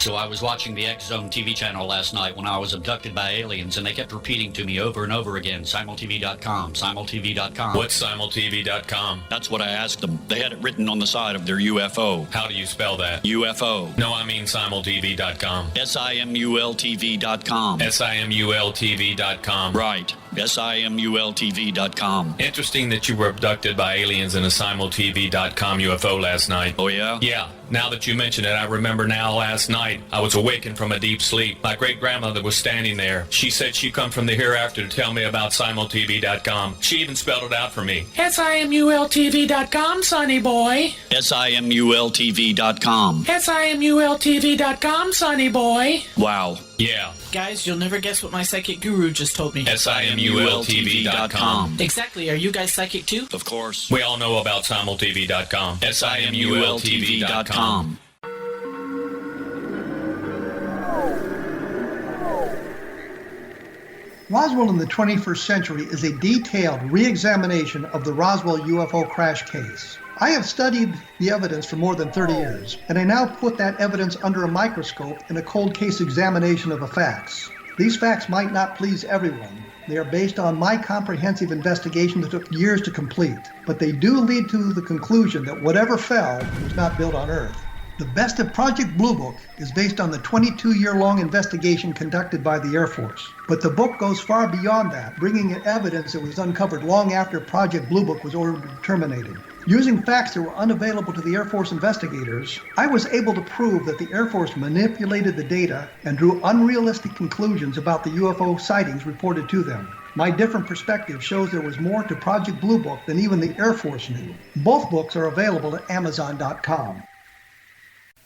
So I was watching the X Zone TV channel last night when I was abducted by aliens, and they kept repeating to me over and over again, simultv.com, simultv.com. What's simultv.com? That's what I asked them. They had it written on the side of their UFO. How do you spell that? UFO. No, I mean simultv.com. simultv.com. simultv.com. Right. simultv.com. Interesting that you were abducted by aliens in a simultv.com UFO last night. Oh, yeah? Yeah. Now that you mention it, I remember now last night I was awakened from a deep sleep. My great-grandmother was standing there. She said she'd come from the hereafter to tell me about simultv.com. She even spelled it out for me. simultv.com, sonny boy. simultv.com. simultv.com, sonny boy. Wow. Yeah. Guys, you'll never guess what my psychic guru just told me. simultv.com. Exactly. Are you guys psychic too? Of course. We all know about simultv.com. simultv.com. Roswell in the 21st century is a detailed re-examination of the Roswell UFO crash case. I have studied the evidence for more than 30 years, and I now put that evidence under a microscope in a cold case examination of the facts. These facts might not please everyone. They are based on my comprehensive investigation that took years to complete, but they do lead to the conclusion that whatever fell was not built on Earth. The Best of Project Blue Book is based on the 22-year-long investigation conducted by the Air Force. But the book goes far beyond that, bringing in evidence that was uncovered long after Project Blue Book was ordered terminated. Using facts that were unavailable to the Air Force investigators, I was able to prove that the Air Force manipulated the data and drew unrealistic conclusions about the UFO sightings reported to them. My different perspective shows there was more to Project Blue Book than even the Air Force knew. Both books are available at Amazon.com.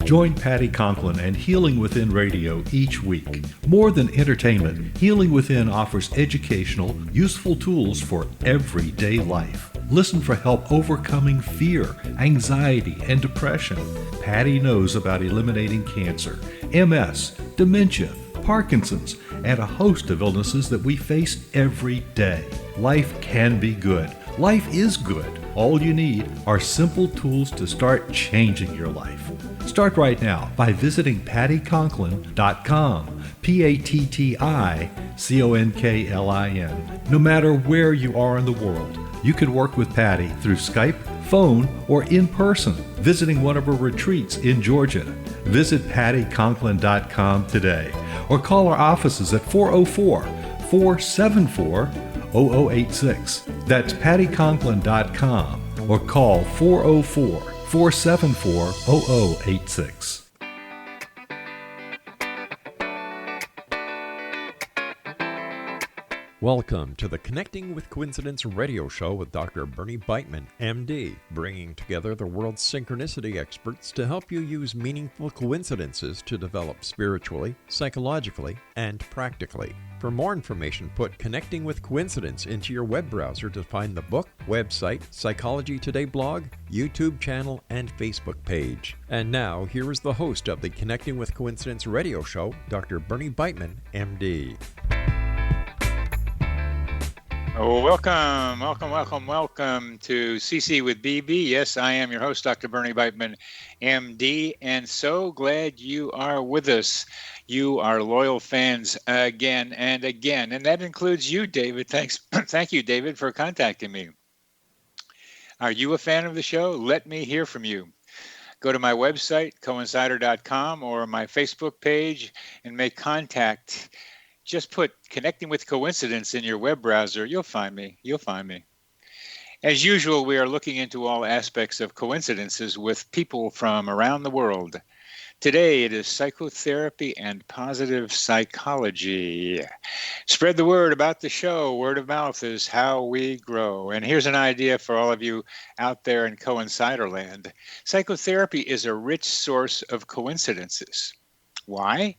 Join Patty Conklin and Healing Within Radio each week. More than entertainment, Healing Within offers educational, useful tools for everyday life. Listen for help overcoming fear, anxiety, and depression. Patty knows about eliminating cancer, MS, dementia, Parkinson's, and a host of illnesses that we face every day. Life can be good. Life is good. All you need are simple tools to start changing your life. Start right now by visiting pattyconklin.com, PATTICONKLIN. No matter where you are in the world, you can work with Patty through Skype, phone, or in person, visiting one of her retreats in Georgia. Visit pattyconklin.com today or call our offices at 404-474-0086. That's pattyconklin.com or call 404-474-0086. Welcome to the Connecting with Coincidence radio show with Dr. Bernie Beitman, MD, bringing together the world's synchronicity experts to help you use meaningful coincidences to develop spiritually, psychologically, and practically. For more information, put Connecting with Coincidence into your web browser to find the book, website, Psychology Today blog, YouTube channel, and Facebook page. And now, here is the host of the Connecting with Coincidence radio show, Dr. Bernie Beitman, MD. Oh, welcome to CC with BB. Yes, I am your host, Dr. Bernie Beitman, MD, and so glad you are with us. You are loyal fans again and again, and that includes you, David. Thank you, David, for contacting me. Are you a fan of the show? Let me hear from you. Go to my website, coincider.com, or my Facebook page and make contact. Just put Connecting with Coincidence in your web browser. You'll find me. As usual, we are looking into all aspects of coincidences with people from around the world. Today, it is psychotherapy and positive psychology. Spread the word about the show. Word of mouth is how we grow. And here's an idea for all of you out there in Coincider land. Psychotherapy is a rich source of coincidences. Why?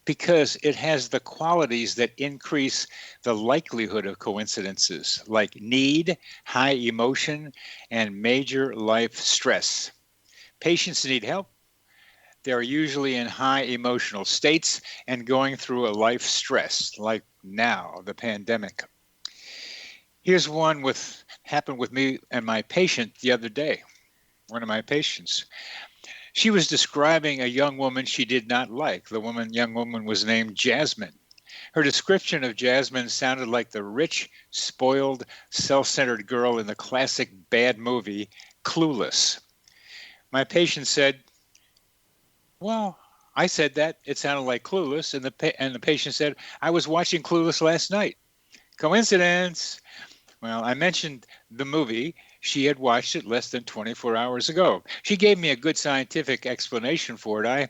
Because it has the qualities that increase the likelihood of coincidences, like need, high emotion, and major life stress. Patients need help. They're usually in high emotional states and going through a life stress, like now, the pandemic. Here's one happened with me and my patient the other day, one of my patients. She was describing a young woman she did not like. The young woman was named Jasmine. Her description of Jasmine sounded like the rich, spoiled, self-centered girl in the classic bad movie, Clueless. My patient said, well, I said that. It sounded like Clueless. And the patient said, I was watching Clueless last night. Coincidence? Well, I mentioned the movie. She had watched it less than 24 hours ago. She gave me a good scientific explanation for it. I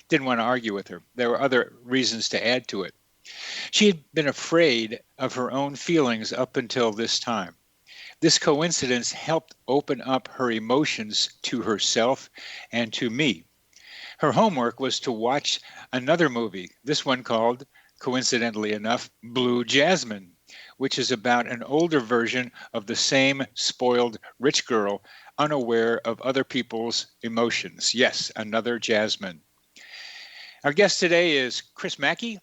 didn't want to argue with her. There were other reasons to add to it. She had been afraid of her own feelings up until this time. This coincidence helped open up her emotions to herself and to me. Her homework was to watch another movie, this one called, coincidentally enough, Blue Jasmine, which is about an older version of the same spoiled rich girl, unaware of other people's emotions. Yes, another Jasmine. Our guest today is Chris Mackey.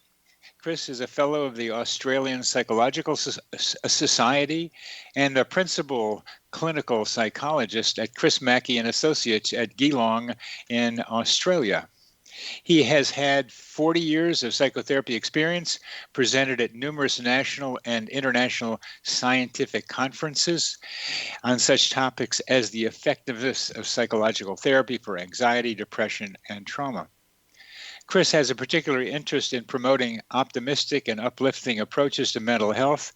Chris is a fellow of the Australian Psychological Society and a principal clinical psychologist at Chris Mackey and Associates at Geelong in Australia. He has had 40 years of psychotherapy experience, presented at numerous national and international scientific conferences on such topics as the effectiveness of psychological therapy for anxiety, depression, and trauma. Chris has a particular interest in promoting optimistic and uplifting approaches to mental health.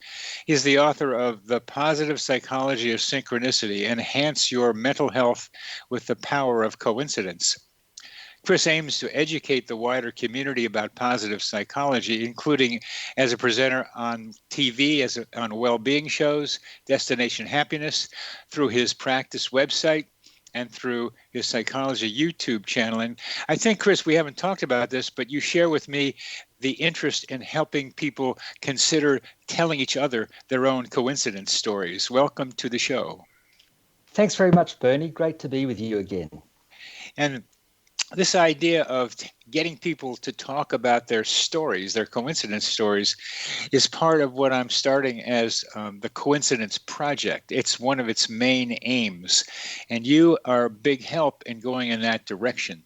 He's the author of The Positive Psychology of Synchronicity, Enhance Your Mental Health with the Power of Coincidence. Chris aims to educate the wider community about positive psychology, including as a presenter on TV, on well-being shows, Destination Happiness, through his practice website, and through his psychology YouTube channel. And I think, Chris, we haven't talked about this, but you share with me the interest in helping people consider telling each other their own coincidence stories. Welcome to the show. Thanks very much, Bernie. Great to be with you again. And this idea of getting people to talk about their stories, their coincidence stories, is part of what I'm starting as the Coincidence Project. It's one of its main aims, and you are a big help in going in that direction.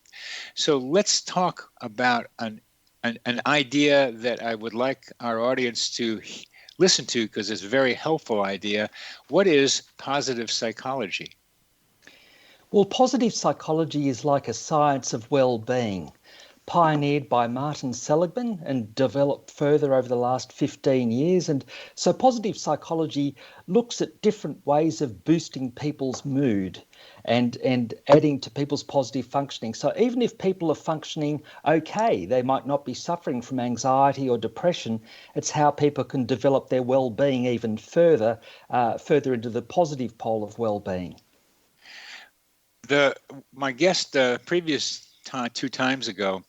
So let's talk about an idea that I would like our audience to listen to, because it's a very helpful idea. What is positive psychology? Well, positive psychology is like a science of well-being, pioneered by Martin Seligman and developed further over the last 15 years. And so positive psychology looks at different ways of boosting people's mood and adding to people's positive functioning. So even if people are functioning okay, they might not be suffering from anxiety or depression, it's how people can develop their well-being even further into the positive pole of well-being. My guest previous two times ago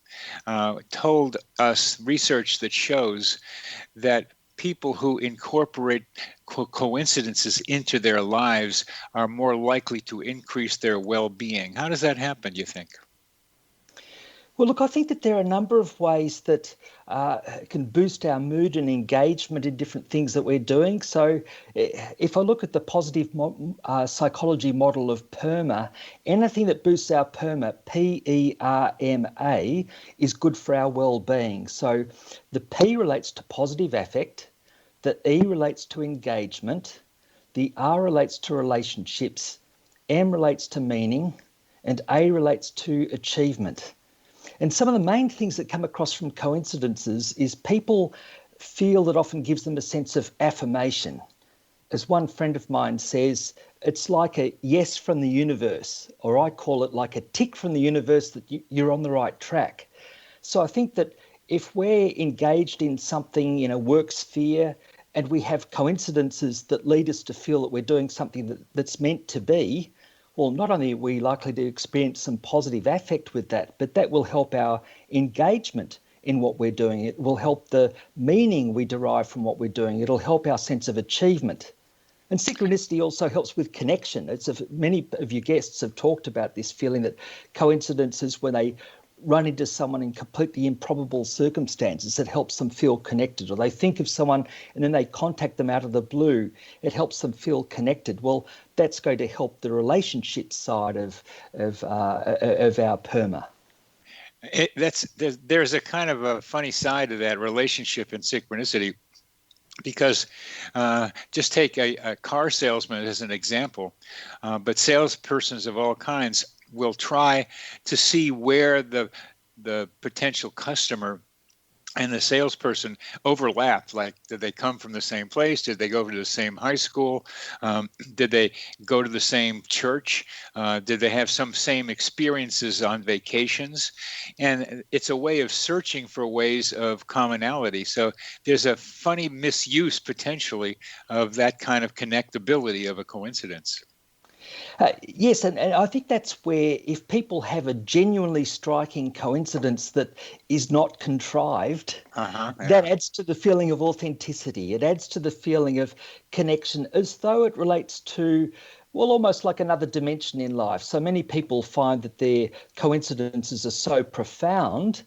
told us research that shows that people who incorporate coincidences into their lives are more likely to increase their well-being. How does that happen, do you think? Well, look, I think that there are a number of ways that can boost our mood and engagement in different things that we're doing. So if I look at the positive psychology model of PERMA, anything that boosts our PERMA, P-E-R-M-A, is good for our well-being. So the P relates to positive affect, the E relates to engagement, the R relates to relationships, M relates to meaning, and A relates to achievement. And some of the main things that come across from coincidences is people feel that often gives them a sense of affirmation. As one friend of mine says, it's like a yes from the universe, or I call it like a tick from the universe that you're on the right track. So I think that if we're engaged in something in a work sphere and we have coincidences that lead us to feel that we're doing something that's meant to be, well, not only are we likely to experience some positive affect with that, but that will help our engagement in what we're doing. It will help the meaning we derive from what we're doing. It'll help our sense of achievement. And synchronicity also helps with connection. Many of your guests have talked about this feeling that coincidences, when they run into someone in completely improbable circumstances, it helps them feel connected. Or they think of someone and then they contact them out of the blue, it helps them feel connected. Well, that's going to help the relationship side of our PERMA. There's a kind of a funny side to that relationship and synchronicity, because just take a car salesman as an example, but salespersons of all kinds will try to see where the potential customer and the salesperson overlapped. Like, did they come from the same place? Did they go to the same high school? Did they go to the same church? Did they have some same experiences on vacations? And it's a way of searching for ways of commonality. So there's a funny misuse potentially of that kind of connectability of a coincidence. Yes, and I think that's where, if people have a genuinely striking coincidence that is not contrived, that adds to the feeling of authenticity. It adds to the feeling of connection, as though it relates to, well, almost like another dimension in life. So many people find that their coincidences are so profound.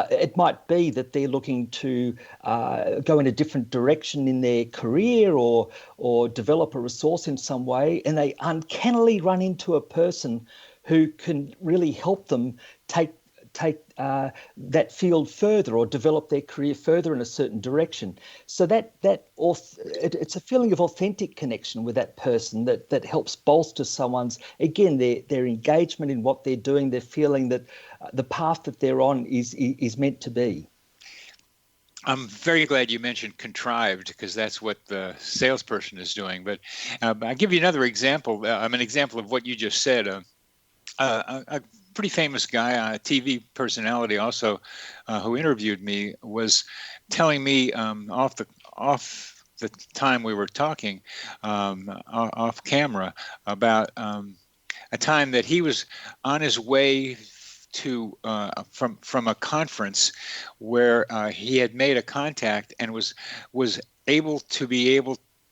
It might be that they're looking to go in a different direction in their career or develop a resource in some way, and they uncannily run into a person who can really help them take that field further or develop their career further in a certain direction. So it's a feeling of authentic connection with that person that helps bolster someone's, again, their engagement in what they're doing, their feeling that the path that they're on is meant to be. I'm very glad you mentioned contrived, because that's what the salesperson is doing. But I'll give you another example. An example of what you just said. A pretty famous guy, a TV personality also, who interviewed me, was telling me off the time we were talking, off camera, about a time that he was on his way to from a conference where he had made a contact and was able to,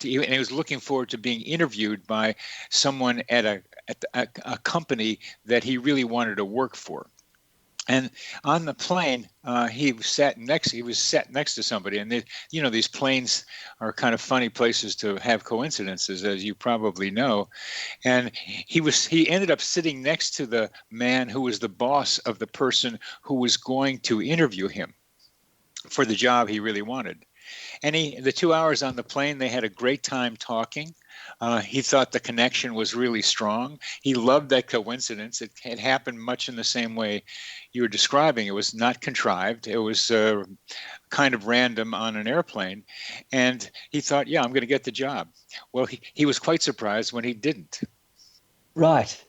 and he was looking forward to being interviewed by someone at a company that he really wanted to work for. And on the plane, he was sat next to somebody, and these planes are kind of funny places to have coincidences, as you probably know. And he ended up sitting next to the man who was the boss of the person who was going to interview him for the job he really wanted. And the 2 hours on the plane, they had a great time talking. He thought the connection was really strong. He loved that coincidence. It had happened much in the same way you were describing. It was not contrived. It was kind of random on an airplane. And he thought, yeah, I'm going to get the job. Well, he was quite surprised when he didn't. Right.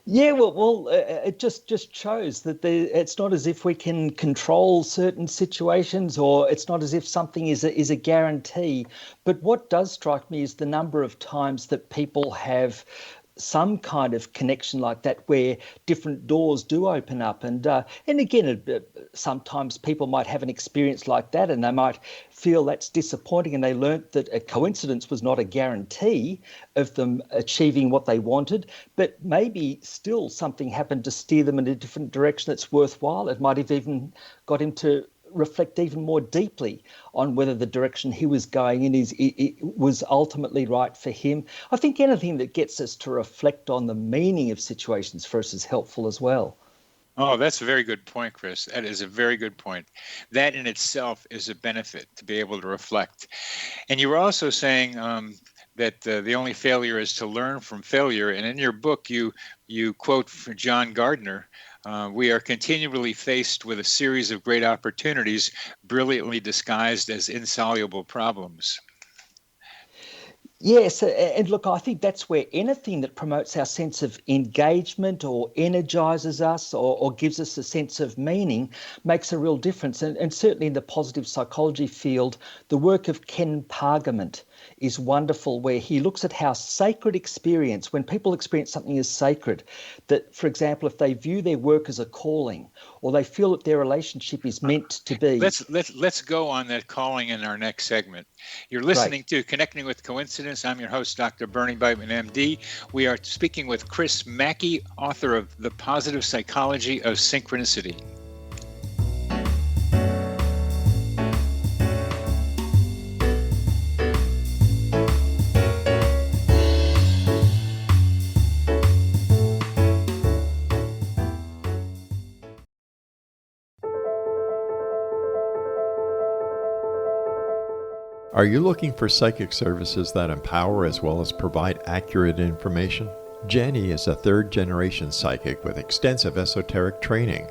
It just shows that it's not as if we can control certain situations, or it's not as if something is a guarantee. But what does strike me is the number of times that people have some kind of connection like that, where different doors do open up. And again, sometimes people might have an experience like that and they might feel that's disappointing, and they learnt that a coincidence was not a guarantee of them achieving what they wanted, but maybe still something happened to steer them in a different direction that's worthwhile. It might have even got him to reflect even more deeply on whether the direction he was going in was ultimately right for him. I think anything that gets us to reflect on the meaning of situations for us is helpful as well. Oh, that's a very good point, Chris. That is a very good point. That in itself is a benefit, to be able to reflect. And you were also saying that the only failure is to learn from failure. And in your book, you quote from John Gardner, we are continually faced with a series of great opportunities, brilliantly disguised as insoluble problems. Yes, and look, I think that's where anything that promotes our sense of engagement or energizes us or gives us a sense of meaning makes a real difference. And certainly in the positive psychology field, the work of Ken Pargament is wonderful, where he looks at how sacred experience, when people experience something as sacred, that, for example, if they view their work as a calling, or they feel that their relationship is meant to be. Let's go on that calling in our next segment. You're listening to Connecting with Coincidence. I'm your host, Dr. Bernie Beitman, MD. We are speaking with Chris Mackey, author of The Positive Psychology of Synchronicity. Are you looking for psychic services that empower as well as provide accurate information? Jenny is a third-generation psychic with extensive esoteric training.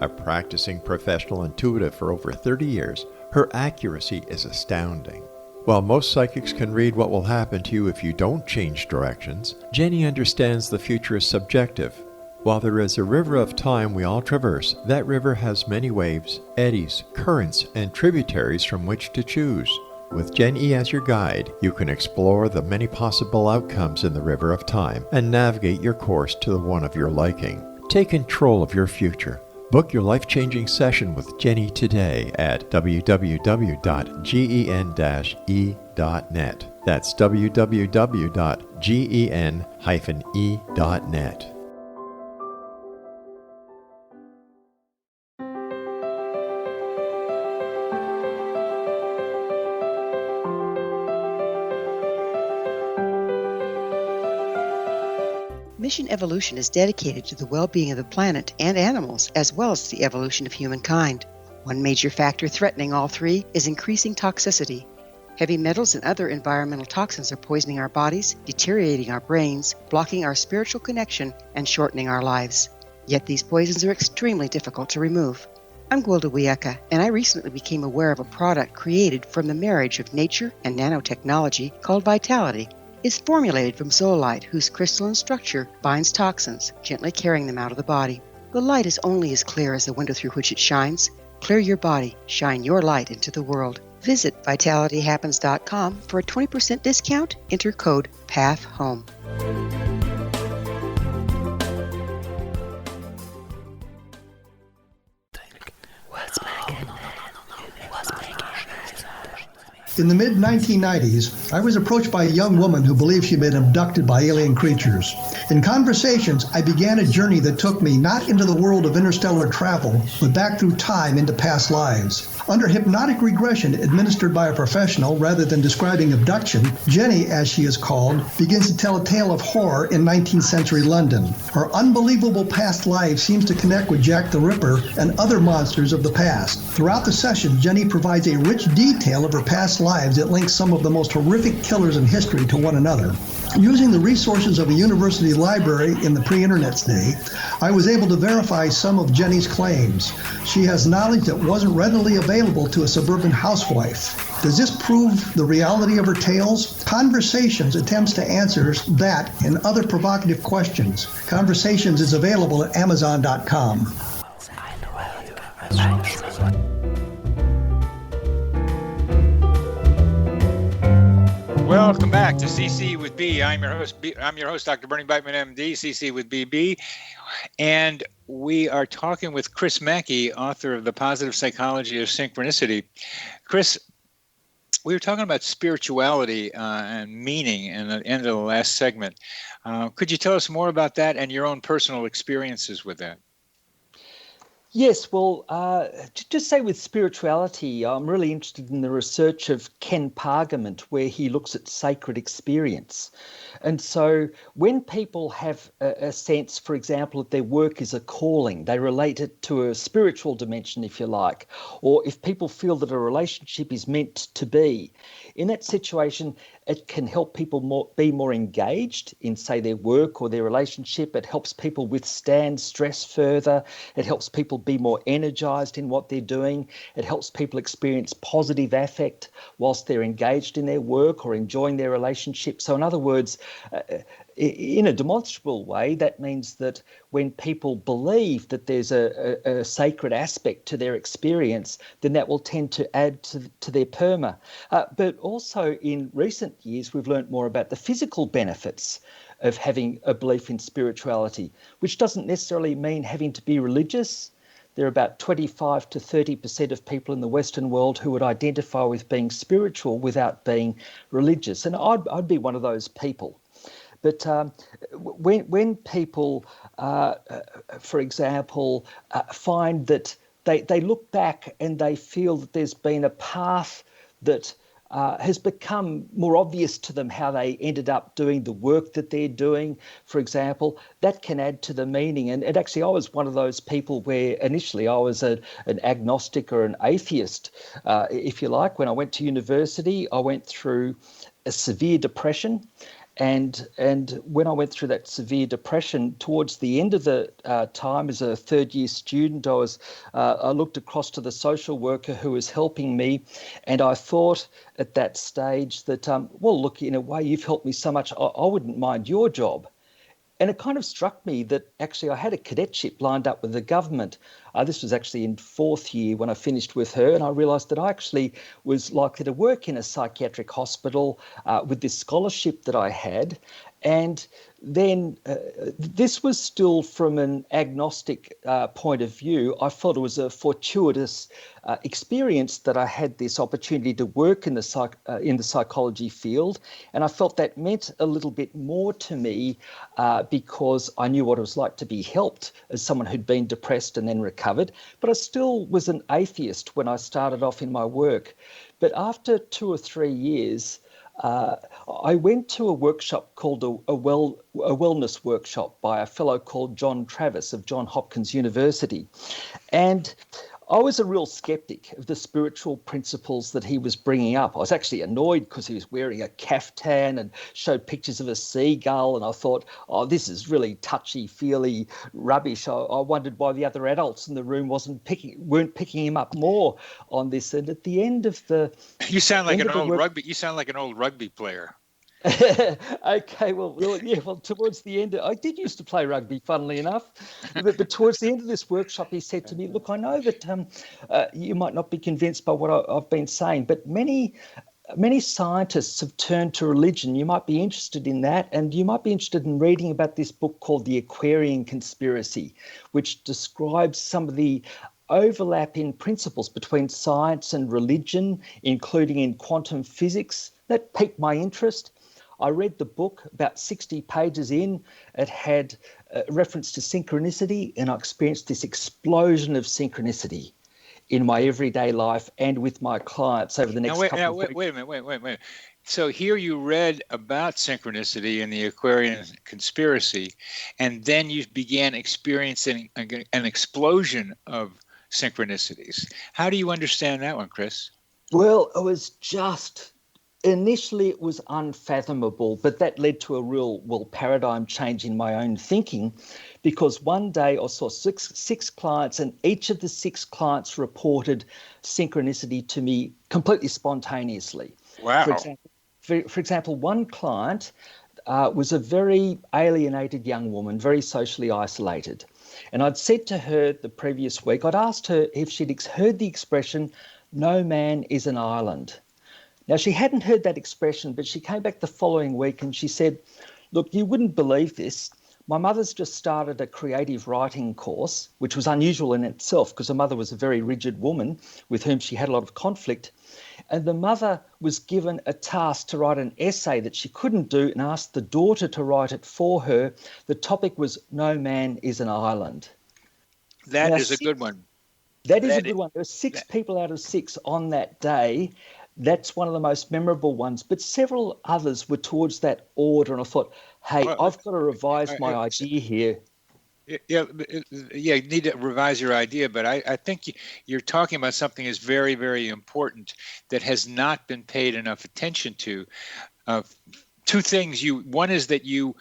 A practicing professional intuitive for over 30 years, her accuracy is astounding. While most psychics can read what will happen to you if you don't change directions, Jenny understands the future is subjective. While there is a river of time we all traverse, that river has many waves, eddies, currents, and tributaries from which to choose. With Jen E as your guide, you can explore the many possible outcomes in the river of time and navigate your course to the one of your liking. Take control of your future. Book your life-changing session with Jenny today at www.gen-e.net. That's www.gen-e.net. Mission Evolution is dedicated to the well-being of the planet and animals, as well as the evolution of humankind. One major factor threatening all three is increasing toxicity. Heavy metals and other environmental toxins are poisoning our bodies, deteriorating our brains, blocking our spiritual connection, and shortening our lives. Yet these poisons are extremely difficult to remove. I'm Gwilda Wiyaka, and I recently became aware of a product created from the marriage of nature and nanotechnology called Vitality. It's formulated from zoolite, whose crystalline structure binds toxins, gently carrying them out of the body. The light is only as clear as the window through which it shines. Clear your body, shine your light into the world. Visit vitalityhappens.com for a 20% discount. Enter code PATHHOME. In the mid-1990s, I was approached by a young woman who believed she'd been abducted by alien creatures. In conversations, I began a journey that took me not into the world of interstellar travel, but back through time into past lives. Under hypnotic regression administered by a professional rather than describing abduction, Jenny, as she is called, begins to tell a tale of horror in 19th century London. Her unbelievable past life seems to connect with Jack the Ripper and other monsters of the past. Throughout the session, Jenny provides a rich detail of her past lives that links some of the most horrific killers in history to one another. Using the resources of a university library in the pre-internet's day, I was able to verify some of Jenny's claims. She has knowledge that wasn't readily available to a suburban housewife. Does this prove the reality of her tales? Conversations attempts to answer that and other provocative questions. Conversations is available at Amazon.com. Welcome back to CC with B. I'm your host, Dr. Bernie Beitman, MD, CC with BB. And we are talking with Chris Mackey, author of The Positive Psychology of Synchronicity. Chris, we were talking about spirituality and meaning in the end of the last segment. Could you tell us more about that and your own personal experiences with that? Yes, well, just say with spirituality, I'm really interested in the research of Ken Pargament, where he looks at sacred experience. And so when people have a sense, for example, that their work is a calling, they relate it to a spiritual dimension, if you like, or if people feel that a relationship is meant to be, in that situation, it can help people be more engaged in, say, their work or their relationship. It helps people withstand stress further. It helps people be more energized in what they're doing. It helps people experience positive affect whilst they're engaged in their work or enjoying their relationship. So in other words, in a demonstrable way, that means that when people believe that there's a sacred aspect to their experience, then that will tend to add to their perma. But also in recent years, we've learnt more about the physical benefits of having a belief in spirituality, which doesn't necessarily mean having to be religious. there are about 25 to 30% of people in the Western world who would identify with being spiritual without being religious. And I'd be one of those people. But when people, for example, find that they look back and they feel that there's been a path that has become more obvious to them, how they ended up doing the work that they're doing, for example, that can add to the meaning. And actually, I was one of those people where initially I was an agnostic or an atheist, if you like. When I went to university, I went through a severe depression. And when I went through that severe depression, towards the end of the time as a third-year student, I looked across to the social worker who was helping me, and I thought at that stage that, well, look, in a way, you've helped me so much, I wouldn't mind your job. And it kind of struck me that actually I had a cadetship lined up with the government. This was actually in fourth year when I finished with her, and I realised that I actually was likely to work in a psychiatric hospital with this scholarship that I had. And then this was still from an agnostic point of view. I felt it was a fortuitous experience that I had this opportunity to work in the psychology field, and I felt that meant a little bit more to me because I knew what it was like to be helped as someone who'd been depressed and then recovered. But I still was an atheist when I started off in my work. But after 2 or 3 years, I went to a workshop called a wellness workshop by a fellow called John Travis of Johns Hopkins University. And I was a real skeptic of the spiritual principles that he was bringing up. I was actually annoyed because he was wearing a caftan and showed pictures of a seagull, and I thought, oh, this is really touchy-feely rubbish. I wondered why the other adults in the room weren't picking him up more on this. And at the end of the You sound like an old rugby player. Okay, well, towards the end, I did used to play rugby, funnily enough, but towards the end of this workshop, he said to me, look, I know that you might not be convinced by what I've been saying, but many scientists have turned to religion. You might be interested in that, and you might be interested in reading about this book called The Aquarian Conspiracy, which describes some of the overlap in principles between science and religion, including in quantum physics. That piqued my interest. I read the book. About 60 pages in, it had reference to synchronicity, and I experienced this explosion of synchronicity in my everyday life and with my clients over the next couple of weeks. Wait a minute. So here you read about synchronicity and the Aquarian conspiracy, and then you began experiencing an explosion of synchronicities. How do you understand that one, Chris? Well, it was just... Initially, it was unfathomable, but that led to a real, paradigm change in my own thinking, because one day I saw six clients, and each of the 6 clients reported synchronicity to me completely spontaneously. Wow. For example, one client was a very alienated young woman, very socially isolated. And I'd said to her the previous week, I'd asked her if she'd heard the expression, "No man is an island." Now, she hadn't heard that expression, but she came back the following week and she said, look, you wouldn't believe this. My mother's just started a creative writing course, which was unusual in itself because her mother was a very rigid woman with whom she had a lot of conflict. And the mother was given a task to write an essay that she couldn't do and asked the daughter to write it for her. The topic was "No man is an island." That is a good one. That is a good one. There were 6 people out of 6 on that day. That's one of the most memorable ones, but several others were towards that order, and I thought, hey, I've got to revise my idea here. Yeah, you need to revise your idea, but I think you're talking about something that's very, very important that has not been paid enough attention to. 2 things. One is that you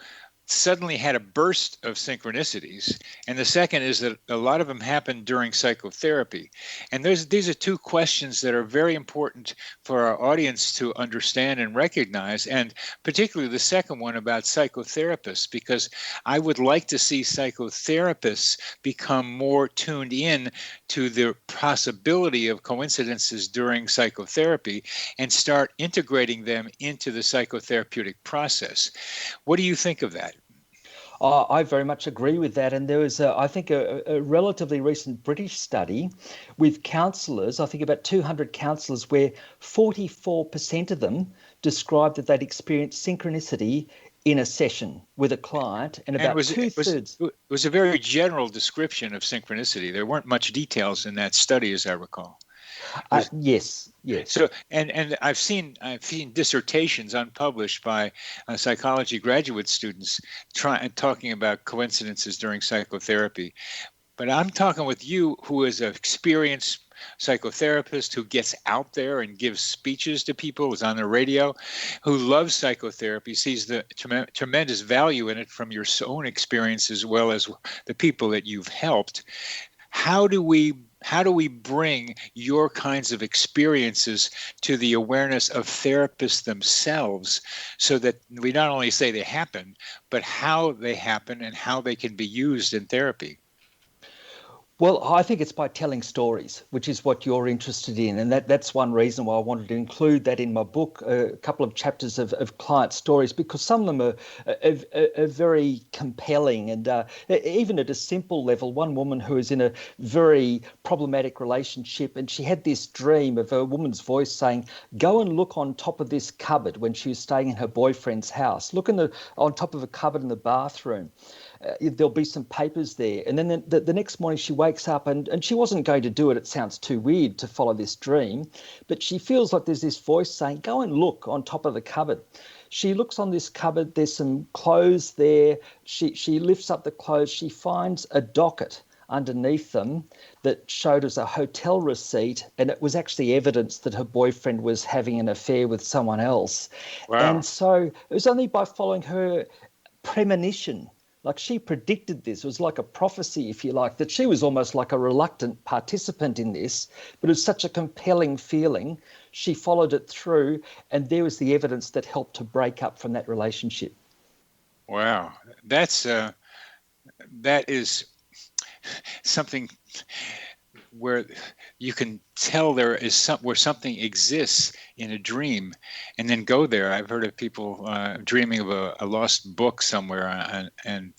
suddenly had a burst of synchronicities, and the second is that a lot of them happened during psychotherapy. And these are 2 questions that are very important for our audience to understand and recognize, and particularly the second one about psychotherapists, because I would like to see psychotherapists become more tuned in to the possibility of coincidences during psychotherapy and start integrating them into the psychotherapeutic process. What do you think of that? I very much agree with that. And there was, I think, a relatively recent British study with counsellors, I think about 200 counsellors, where 44% of them described that they'd experienced synchronicity in a session with a client, and about two-thirds. It was a very general description of synchronicity. There weren't much details in that study, as I recall. Yes. So, and I've seen dissertations unpublished by psychology graduate students talking about coincidences during psychotherapy. But I'm talking with you, who is an experienced psychotherapist who gets out there and gives speeches to people, is on the radio, who loves psychotherapy, sees the tremendous value in it from your own experience as well as the people that you've helped. How do we bring your kinds of experiences to the awareness of therapists themselves, so that we not only say they happen, but how they happen and how they can be used in therapy? Well, I think it's by telling stories, which is what you're interested in. And that's one reason why I wanted to include that in my book, a couple of chapters of client stories, because some of them are very compelling. And even at a simple level, one woman who is in a very problematic relationship, and she had this dream of a woman's voice saying, go and look on top of this cupboard when she was staying in her boyfriend's house. Look on top of a cupboard in the bathroom. There'll be some papers there. And then the next morning she wakes up and she wasn't going to do it. It sounds too weird to follow this dream, but she feels like there's this voice saying, go and look on top of the cupboard. She looks on this cupboard. There's some clothes there. She lifts up the clothes. She finds a docket underneath them that showed us a hotel receipt, and it was actually evidence that her boyfriend was having an affair with someone else. Wow. And so it was only by following her premonition, like she predicted this. It was like a prophecy, if you like, that she was almost like a reluctant participant in this, but it was such a compelling feeling. She followed it through, and there was the evidence that helped to break up from that relationship. Wow. That is something where you can tell there is where something exists in a dream, and then go there. I've heard of people dreaming of a lost book somewhere and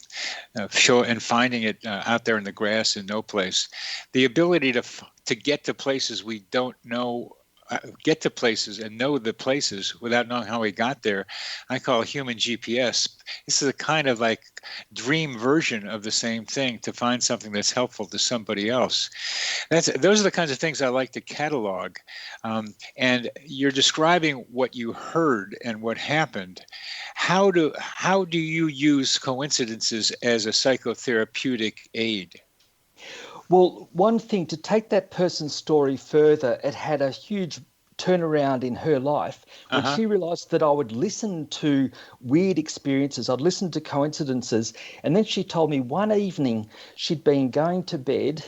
finding it out there in the grass in no place. The ability to get to places we don't know, get to places and know the places without knowing how we got there, I call human GPS. This is a kind of like dream version of the same thing, to find something that's helpful to somebody else. Those are the kinds of things I like to catalog. And you're describing what you heard and what happened. How do you use coincidences as a psychotherapeutic aid? Well, one thing, to take that person's story further, it had a huge turnaround in her life when she realized that I would listen to weird experiences. I'd listen to coincidences. And then she told me one evening she'd been going to bed,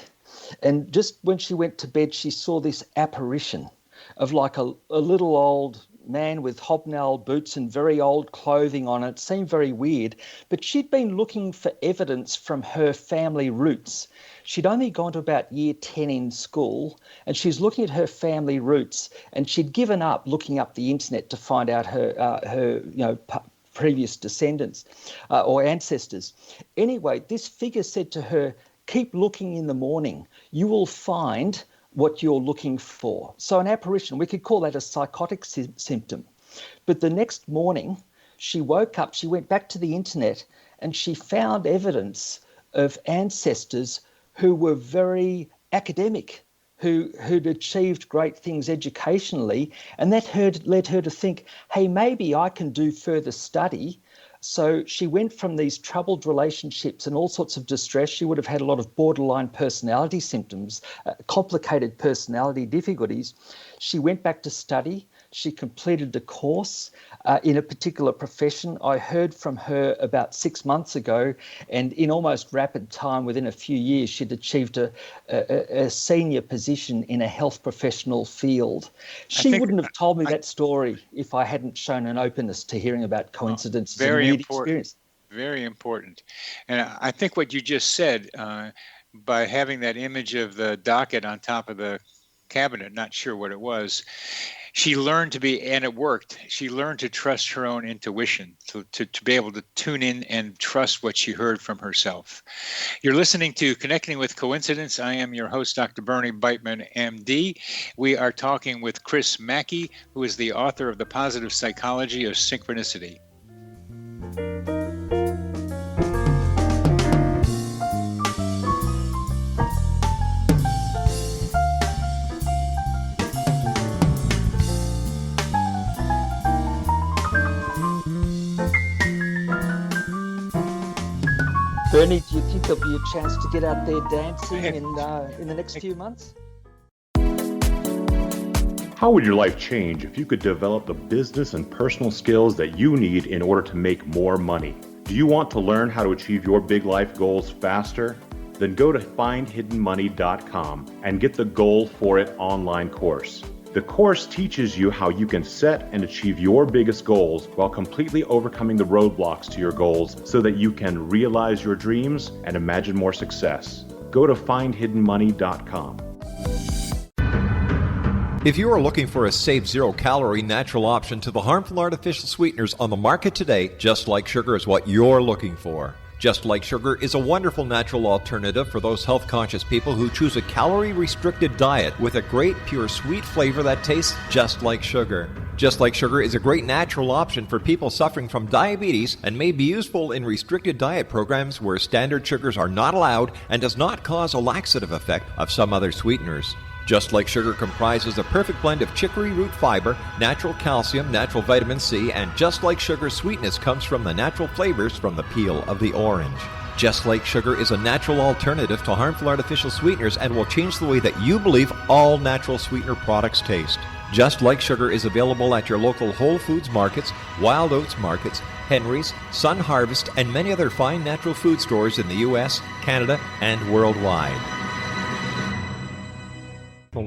and just when she went to bed, she saw this apparition of like a little old man with hobnail boots and very old clothing on. It seemed very weird, but she'd been looking for evidence from her family roots. She'd only gone to about year 10 in school, and she's looking at her family roots, and she'd given up looking up the internet to find out her previous descendants or ancestors. Anyway, this figure said to her, keep looking in the morning. You will find what you're looking for. So an apparition, we could call that a psychotic symptom. But the next morning, she woke up, she went back to the internet, and she found evidence of ancestors who were very academic, who'd achieved great things educationally, and that led her to think, hey, maybe I can do further study. So she went from these troubled relationships and all sorts of distress. She would have had a lot of borderline personality symptoms, complicated personality difficulties. She went back to study. She completed the course in a particular profession. I heard from her about 6 months ago, and in almost rapid time, within a few years, she'd achieved a senior position in a health professional field. She wouldn't have told me that story if I hadn't shown an openness to hearing about coincidences. Very important. Very important. And I think what you just said, by having that image of the docket on top of the cabinet, not sure what it was. She learned to be, and it worked, she learned to trust her own intuition, to be able to tune in and trust what she heard from herself. You're listening to Connecting with Coincidence. I am your host, Dr. Bernie Beitman, MD. We are talking with Chris Mackey, who is the author of The Positive Psychology of Synchronicity. Bernie, do you think there'll be a chance to get out there dancing in the next few months? How would your life change if you could develop the business and personal skills that you need in order to make more money? Do you want to learn how to achieve your big life goals faster? Then go to findhiddenmoney.com and get the Goal for It online course. The course teaches you how you can set and achieve your biggest goals while completely overcoming the roadblocks to your goals so that you can realize your dreams and imagine more success. Go to findhiddenmoney.com. If you are looking for a safe, zero-calorie natural option to the harmful artificial sweeteners on the market today, Just Like Sugar is what you're looking for. Just Like Sugar is a wonderful natural alternative for those health-conscious people who choose a calorie-restricted diet with a great, pure, sweet flavor that tastes just like sugar. Just Like Sugar is a great natural option for people suffering from diabetes and may be useful in restricted diet programs where standard sugars are not allowed and does not cause a laxative effect of some other sweeteners. Just Like Sugar comprises a perfect blend of chicory root fiber, natural calcium, natural vitamin C, and Just Like Sugar's sweetness comes from the natural flavors from the peel of the orange. Just Like Sugar is a natural alternative to harmful artificial sweeteners and will change the way that you believe all natural sweetener products taste. Just Like Sugar is available at your local Whole Foods markets, Wild Oats markets, Henry's, Sun Harvest, and many other fine natural food stores in the U.S., Canada, and worldwide.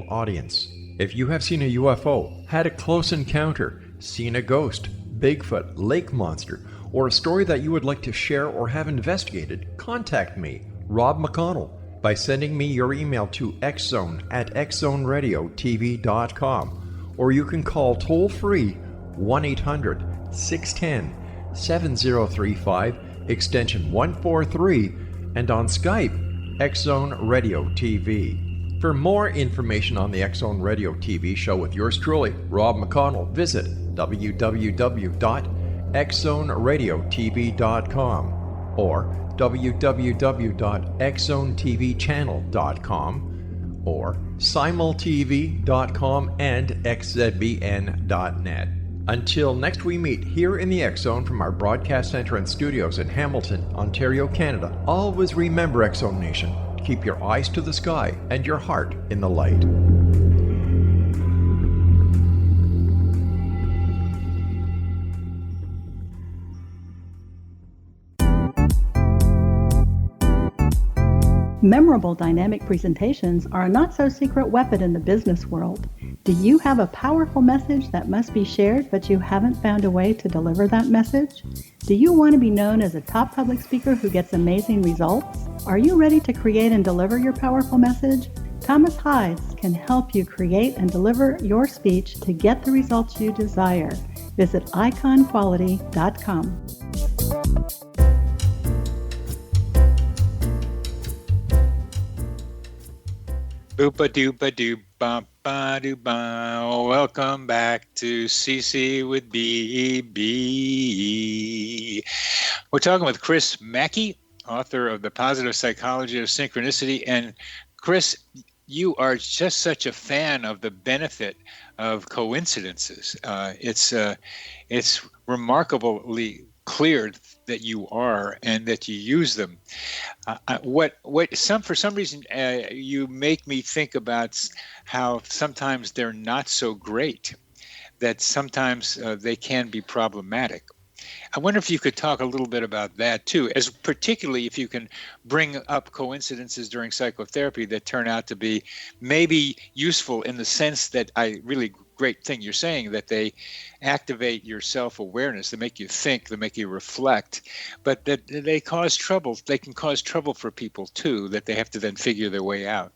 Audience. If you have seen a UFO, had a close encounter, seen a ghost, Bigfoot, lake monster, or a story that you would like to share or have investigated, contact me, Rob McConnell, by sending me your email to xzone@xzoneradiotv.com, or you can call toll-free 1-800-610-7035, extension 143, and on Skype, X-Zone Radio TV. For more information on the X-Zone Radio TV show with yours truly, Rob McConnell, visit www.xzoneradiotv.com or www.xzonetvchannel.com or simultv.com and xzbn.net. Until next we meet here in the X-Zone from our broadcast center and studios in Hamilton, Ontario, Canada, always remember, X-Zone Nation, keep your eyes to the sky and your heart in the light. Memorable dynamic presentations are a not-so-secret weapon in the business world. Do you have a powerful message that must be shared, but you haven't found a way to deliver that message? Do you want to be known as a top public speaker who gets amazing results? Are you ready to create and deliver your powerful message? Thomas Hides can help you create and deliver your speech to get the results you desire. Visit iconquality.com. Boopa-doopa-doo-ba-ba-doo-ba. Welcome back to CC with BB. We're talking with Chris Mackey, author of The Positive Psychology of Synchronicity. And Chris, you are just such a fan of the benefit of coincidences. It's remarkably clear that you are and that you use them. For some reason, you make me think about how sometimes they're not so great, that sometimes they can be problematic. I wonder if you could talk a little bit about that too, as particularly if you can bring up coincidences during psychotherapy that turn out to be maybe useful in the sense that great thing you're saying, that they activate your self-awareness, they make you think, they make you reflect, but that they cause trouble. They can cause trouble for people too, that they have to then figure their way out.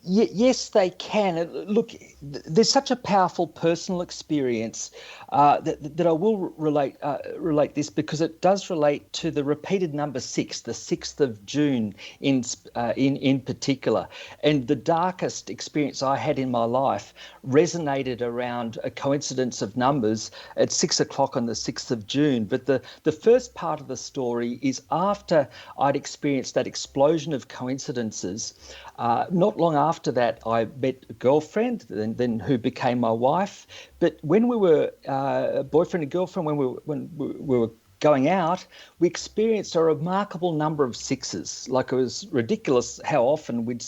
Yes, they can. Look, there's such a powerful personal experience that I will relate this, because it does relate to the repeated number 6, the 6th of June in particular. And the darkest experience I had in my life resonated around a coincidence of numbers at 6 o'clock on the 6th of June. But the first part of the story is after I'd experienced that explosion of coincidences. Not long after that, I met a girlfriend, then who became my wife. But when we were boyfriend and girlfriend, when we were going out, we experienced a remarkable number of 6s. Like, it was ridiculous how often we'd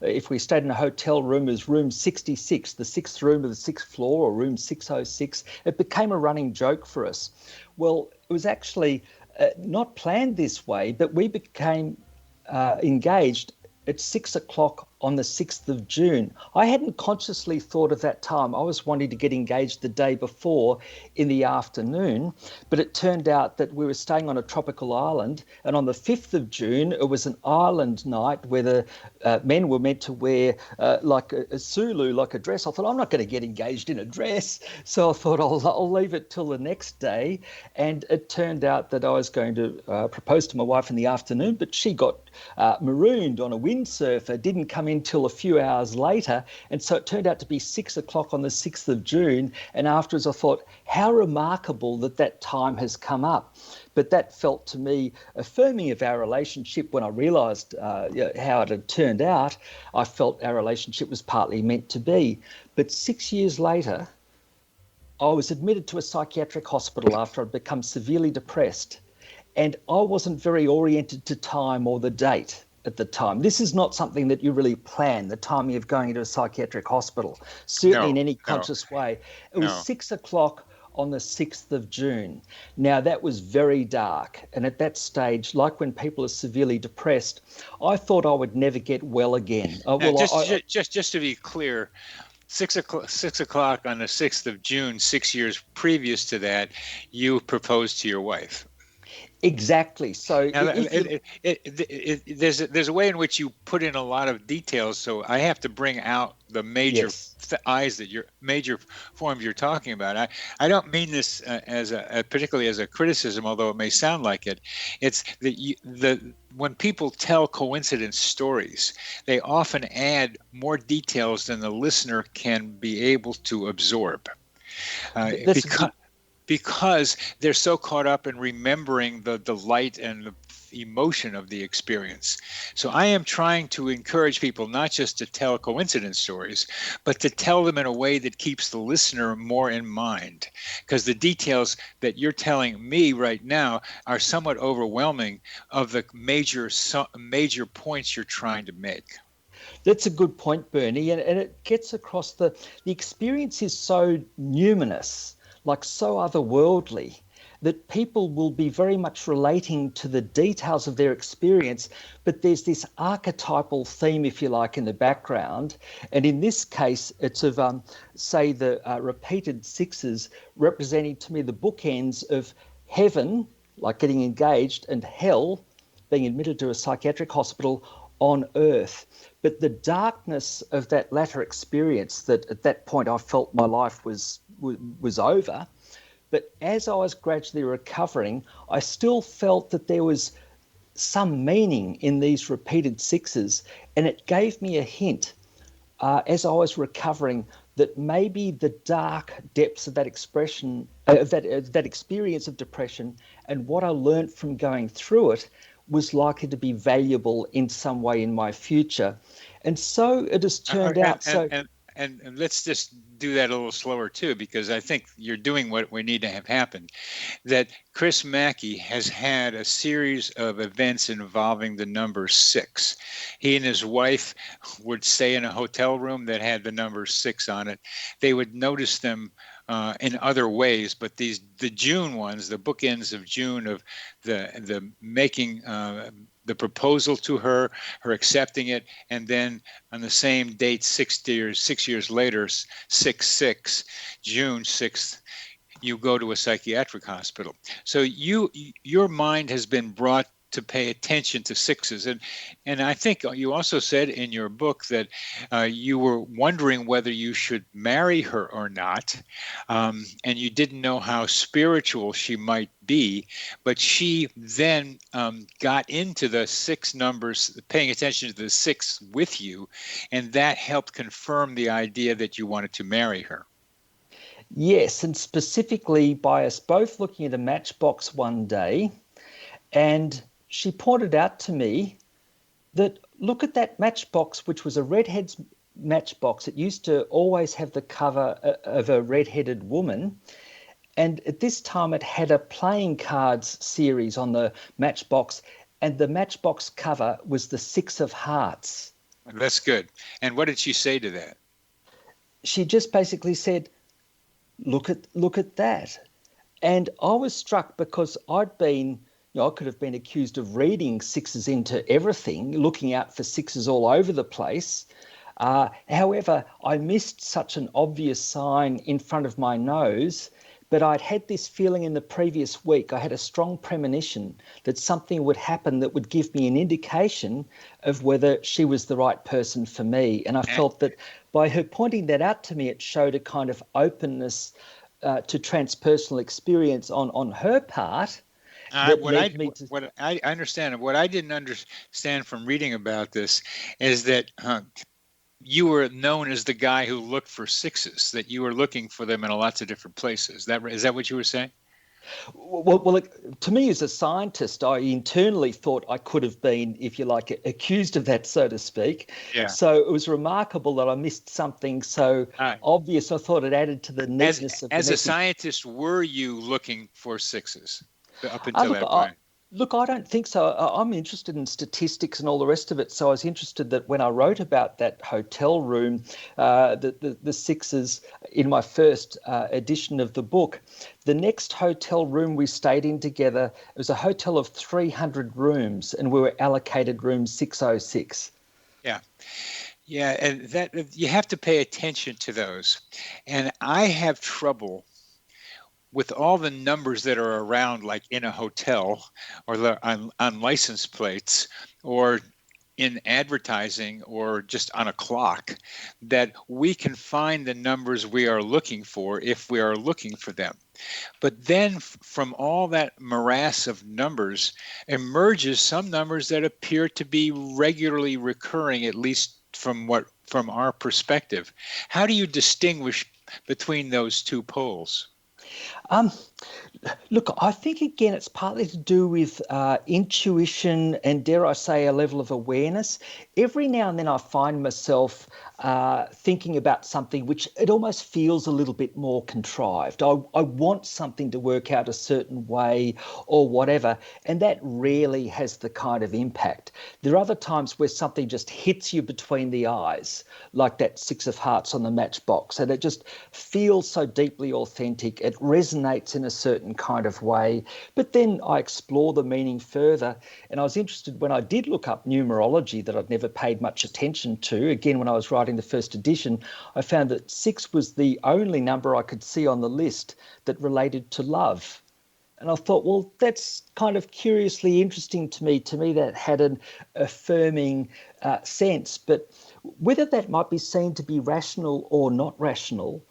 if we stayed in a hotel room as room 66, the 6th room of the 6th floor, or room 606. It became a running joke for us. Well, it was actually not planned this way, but we became engaged at 6 o'clock on the 6th of June. I hadn't consciously thought of that time. I was wanting to get engaged the day before in the afternoon, but it turned out that we were staying on a tropical island, and on the 5th of June, it was an island night where the men were meant to wear like a sulu, like a dress. I thought, I'm not going to get engaged in a dress. So I thought, I'll leave it till the next day. And it turned out that I was going to propose to my wife in the afternoon, but she got marooned on a windsurfer, didn't come in till a few hours later. And so it turned out to be 6 o'clock on the 6th of June. And afterwards I thought, how remarkable that time has come up. But that felt to me affirming of our relationship. When I realised how it had turned out, I felt our relationship was partly meant to be. But 6 years later, I was admitted to a psychiatric hospital after I'd become severely depressed. And I wasn't very oriented to time or the date at the time. This is not something that you really plan, the timing of going into a psychiatric hospital, certainly in any conscious way. It was 6 o'clock on the 6th of June. Now, that was very dark. And at that stage, like when people are severely depressed, I thought I would never get well again. Just to be clear, 6 o'clock on the 6th of June, 6 years previous to that, you proposed to your wife. Exactly. So there's a way in which you put in a lot of details. So I have to bring out the major major forms you're talking about. I don't mean this particularly as a criticism, although it may sound like it. It's when people tell coincidence stories, they often add more details than the listener can be able to absorb. Because they're so caught up in remembering the delight and the emotion of the experience. So I am trying to encourage people not just to tell coincidence stories, but to tell them in a way that keeps the listener more in mind. Because the details that you're telling me right now are somewhat overwhelming of the major points you're trying to make. That's a good point, Bernie. And it gets across the experience is so numinous, like so otherworldly, that people will be very much relating to the details of their experience, but there's this archetypal theme, if you like, in the background. And in this case, it's of, say, the repeated 6s representing to me the bookends of heaven, like getting engaged, and hell, being admitted to a psychiatric hospital on earth. But the darkness of that latter experience, that at that point I felt my life was over. But as I was gradually recovering, I still felt that there was some meaning in these repeated 6s. And it gave me a hint as I was recovering that maybe the dark depths of that expression, that experience of depression, and what I learned from going through it was likely to be valuable in some way in my future. And so it has turned out. And let's just do that a little slower too, because I think you're doing what we need to have happen. That Chris Mackey has had a series of events involving the number 6. He and his wife would stay in a hotel room that had the number 6 on it. They would notice them in other ways, but the June ones, the bookends of June, of the making the proposal to her accepting it, and then on the same date, 6 years later, 6/6, June 6th, you go to a psychiatric hospital. So your mind has been brought to pay attention to sixes. And I think you also said in your book that you were wondering whether you should marry her or not, and you didn't know how spiritual she might be, but she then got into the six numbers, paying attention to the six with you, and that helped confirm the idea that you wanted to marry her. Yes, and specifically by us both looking at a matchbox one day, and she pointed out to me that look at that matchbox, which was a redhead's matchbox. It used to always have the cover of a redheaded woman. And at this time, it had a playing cards series on the matchbox, and the matchbox cover was the Six of Hearts. That's good. And what did she say to that? She just basically said, look at that. And I was struck because I'd been, I could have been accused of reading sixes into everything, looking out for sixes all over the place. However, I missed such an obvious sign in front of my nose, but I'd had this feeling in the previous week. I had a strong premonition that something would happen that would give me an indication of whether she was the right person for me. And I felt that by her pointing that out to me, it showed a kind of openness to transpersonal experience on her part. I understand. What I didn't understand from reading about this is that you were known as the guy who looked for sixes, that you were looking for them in lots of different places. Is that what you were saying? Well, to me as a scientist, I internally thought I could have been, if you like, accused of that, so to speak. Yeah. So it was remarkable that I missed something so obvious. I thought it added to the neatness of the As a message. scientist, were you looking for sixes up until that point? Look, I don't think so. I'm interested in statistics and all the rest of it. So I was interested that when I wrote about that hotel room, the sixes in my first edition of the book, the next hotel room we stayed in together, it was a hotel of 300 rooms, and we were allocated room 606. Yeah. Yeah, and that you have to pay attention to those. And I have trouble with all the numbers that are around, like in a hotel or on license plates or in advertising or just on a clock, that we can find the numbers we are looking for if we are looking for them. But then from all that morass of numbers emerges some numbers that appear to be regularly recurring, at least from our perspective. How do you distinguish between those two poles? Look, I think, again, it's partly to do with intuition and, dare I say, a level of awareness. Every now and then I find myself thinking about something which it almost feels a little bit more contrived. I want something to work out a certain way or whatever, and that rarely has the kind of impact. There are other times where something just hits you between the eyes, like that Six of Hearts on the matchbox, and it just feels so deeply authentic. It resonates in a certain kind of way. But then I explore the meaning further, and I was interested when I did look up numerology that I'd never paid much attention to. Again, when I was writing the first edition, I found that 6 was the only number I could see on the list that related to love. And I thought, well, that's kind of curiously interesting to me. To me, that had an affirming sense. But whether that might be seen to be rational or not rational,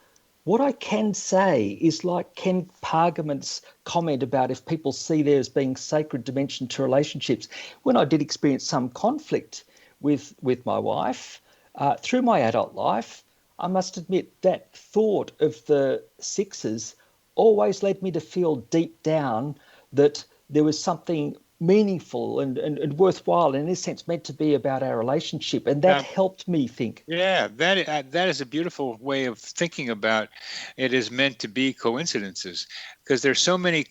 what I can say is, like Ken Pargament's comment about if people see there as being sacred dimension to relationships, when I did experience some conflict with my wife through my adult life, I must admit that thought of the sixes always led me to feel deep down that there was something meaningful and worthwhile, in a sense meant to be about our relationship, and that helped me think. Yeah, that is a beautiful way of thinking about it. Is meant to be coincidences, because there's so many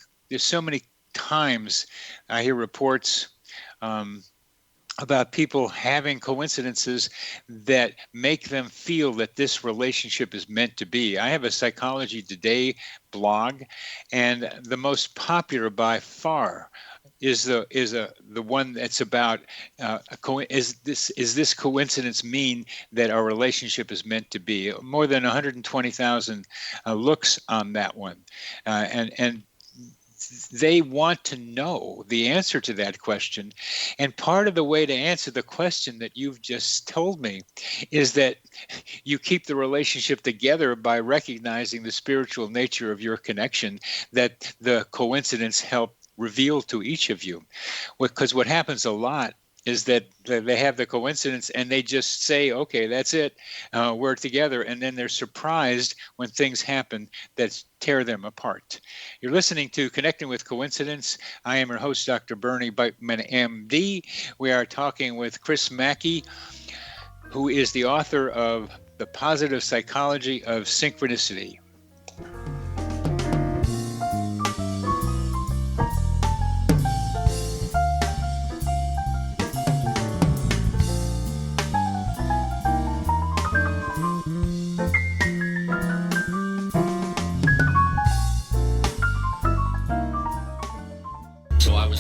times I hear reports about people having coincidences that make them feel that this relationship is meant to be. I have a Psychology Today blog, and the most popular by far is the one that's about is this coincidence mean that our relationship is meant to be? More than 120,000 looks on that one, and they want to know the answer to that question. And part of the way to answer the question that you've just told me is that you keep the relationship together by recognizing the spiritual nature of your connection that the coincidence helped reveal to each of you. Because what happens a lot is that they have the coincidence and they just say, okay, that's it, we're together. And then they're surprised when things happen that tear them apart. You're listening to Connecting with Coincidence. I am your host, Dr. Bernie Beitman, MD. We are talking with Chris Mackey, who is the author of The Positive Psychology of Synchronicity.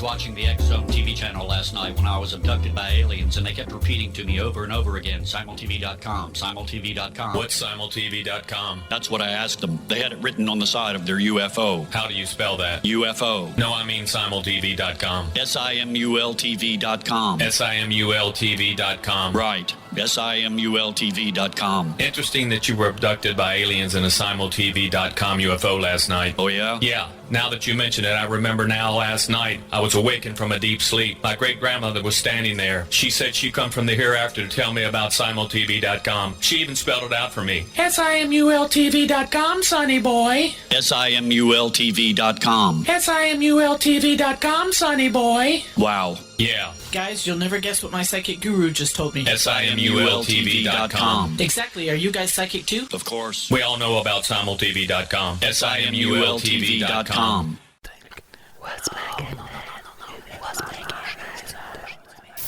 Watching the X Zone TV channel last night when I was abducted by aliens, and they kept repeating to me over and over again, simultv.com, simultv.com. What's simultv.com? That's what I asked them. They had it written on the side of their UFO. How do you spell that? UFO. No, I mean simultv.com. simultv.com. simultv.com. Right. simultv.com. Interesting that you were abducted by aliens in a simultv.com UFO last night. Oh, yeah? Yeah. Now that you mention it, I remember now last night I was awakened from a deep sleep. My great-grandmother was standing there. She said she come from the hereafter to tell me about simultv.com. She even spelled it out for me. simultv.com, sonny boy. simultv.com. simultv.com, sonny boy. Wow. Yeah. Guys, you'll never guess what my psychic guru just told me. simultv.com. Exactly. Are you guys psychic too? Of course. We all know about simultv.com. simultv.com.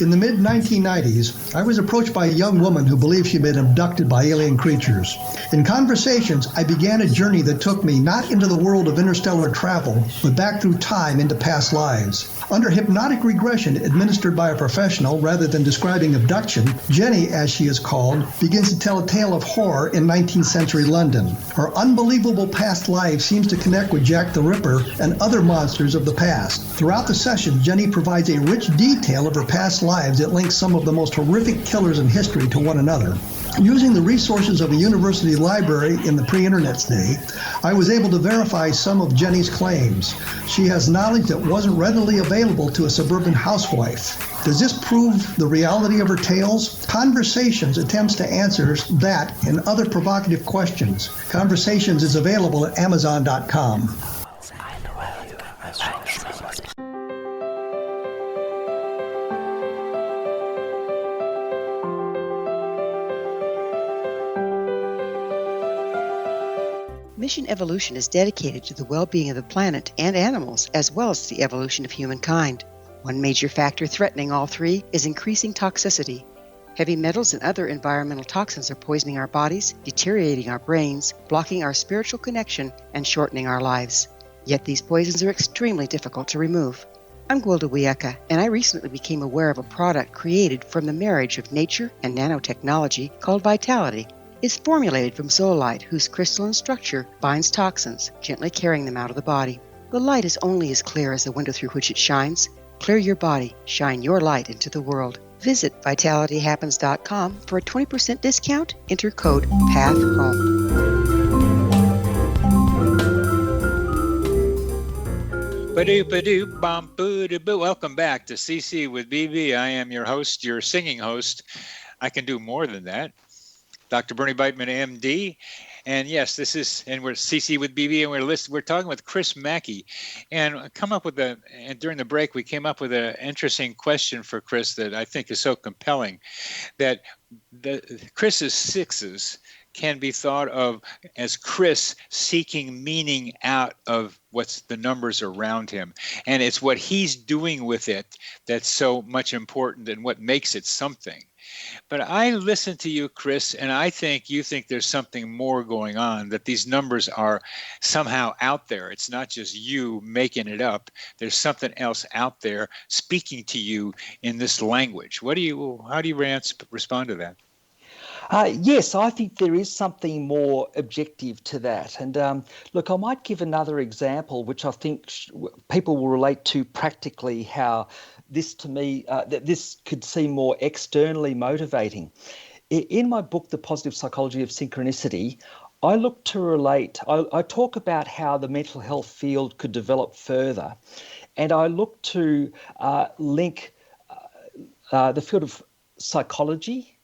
In the mid-1990s, I was approached by a young woman who believed she'd been abducted by alien creatures. In conversations, I began a journey that took me not into the world of interstellar travel, but back through time into past lives. Under hypnotic regression administered by a professional rather than describing abduction, Jenny, as she is called, begins to tell a tale of horror in 19th century London. Her unbelievable past life seems to connect with Jack the Ripper and other monsters of the past. Throughout the session, Jenny provides a rich detail of her past lives that links some of the most horrific killers in history to one another. Using the resources of a university library in the pre-internet day, I was able to verify some of Jenny's claims. She has knowledge that wasn't readily available to a suburban housewife. Does this prove the reality of her tales? Conversations attempts to answer that and other provocative questions. Conversations is available at Amazon.com. Mission Evolution is dedicated to the well-being of the planet and animals, as well as the evolution of humankind. One major factor threatening all three is increasing toxicity. Heavy metals and other environmental toxins are poisoning our bodies, deteriorating our brains, blocking our spiritual connection, and shortening our lives. Yet these poisons are extremely difficult to remove. I'm Gwilda Wiyaka, and I recently became aware of a product created from the marriage of nature and nanotechnology called Vitality. It's formulated from zoolite, whose crystalline structure binds toxins, gently carrying them out of the body. The light is only as clear as the window through which it shines. Clear your body, shine your light into the world. Visit vitalityhappens.com for a 20% discount. Enter code PATHHOME. Welcome back to CC with BB. I am your host, your singing host. I can do more than that. Dr. Bernie Beitman, MD. And yes, we're CC with BB, and we're talking with Chris Mackey. And during the break, we came up with an interesting question for Chris that I think is so compelling, that Chris's sixes can be thought of as Chris seeking meaning out of what's the numbers around him. And it's what he's doing with it that's so much important and what makes it something. But I listen to you, Chris, and I think you think there's something more going on, that these numbers are somehow out there. It's not just you making it up. There's something else out there speaking to you in this language. How do you respond to that? Yes, I think there is something more objective to that. And look, I might give another example, which I think people will relate to practically, how this to me, this could seem more externally motivating. In my book, The Positive Psychology of Synchronicity, I look to relate, I talk about how the mental health field could develop further. And I look to link the field of psychology